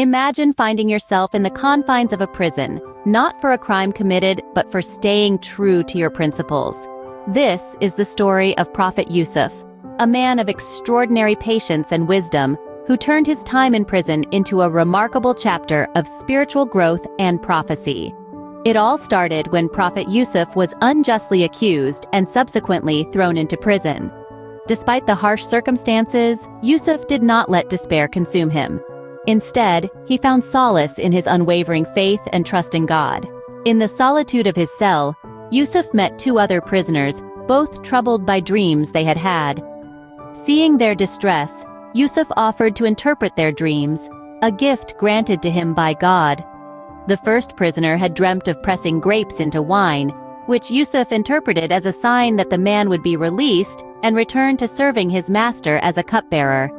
Imagine finding yourself in the confines of a prison, not for a crime committed, but for staying true to your principles. This is the story of Prophet Yusuf, a man of extraordinary patience and wisdom who turned his time in prison into a remarkable chapter of spiritual growth and prophecy. It all started when Prophet Yusuf was unjustly accused and subsequently thrown into prison. Despite the harsh circumstances, Yusuf did not let despair consume him. Instead, he found solace in his unwavering faith and trust in God. In the solitude of his cell, Yusuf met two other prisoners, both troubled by dreams they had had. Seeing their distress, Yusuf offered to interpret their dreams, a gift granted to him by God. The first prisoner had dreamt of pressing grapes into wine, which Yusuf interpreted as a sign that the man would be released and return to serving his master as a cupbearer.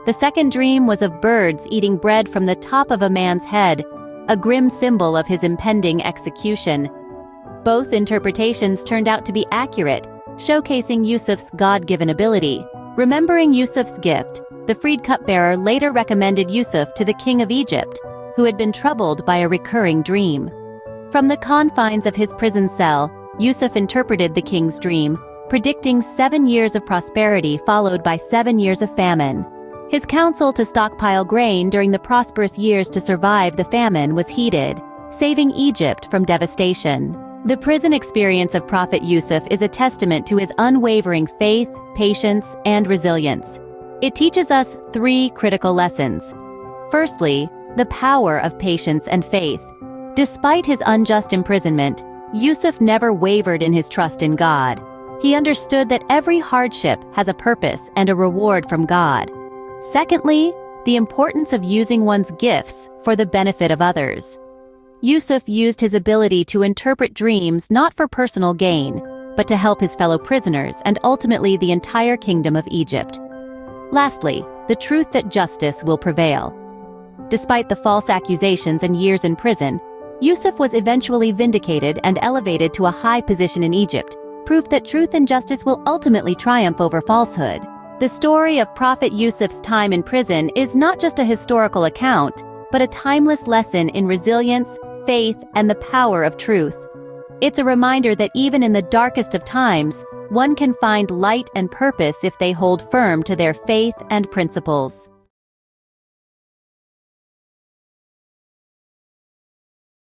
The second dream was of birds eating bread from the top of a man's head, a grim symbol of his impending execution. Both interpretations turned out to be accurate, showcasing Yusuf's God-given ability. Remembering Yusuf's gift, the freed cupbearer later recommended Yusuf to the king of Egypt, who had been troubled by a recurring dream. From the confines of his prison cell, Yusuf interpreted the king's dream, predicting 7 years of prosperity followed by 7 years of famine. His counsel to stockpile grain during the prosperous years to survive the famine was heeded, saving Egypt from devastation. The prison experience of Prophet Yusuf is a testament to his unwavering faith, patience, and resilience. It teaches us 3 critical lessons. Firstly, the power of patience and faith. Despite his unjust imprisonment, Yusuf never wavered in his trust in God. He understood that every hardship has a purpose and a reward from God. Secondly, the importance of using one's gifts for the benefit of others. Yusuf used his ability to interpret dreams not for personal gain, but to help his fellow prisoners and ultimately the entire kingdom of Egypt. Lastly, the truth that justice will prevail. Despite the false accusations and years in prison, Yusuf was eventually vindicated and elevated to a high position in Egypt, proof that truth and justice will ultimately triumph over falsehood. The story of Prophet Yusuf's time in prison is not just a historical account, but a timeless lesson in resilience, faith, and the power of truth. It's a reminder that even in the darkest of times, one can find light and purpose if they hold firm to their faith and principles.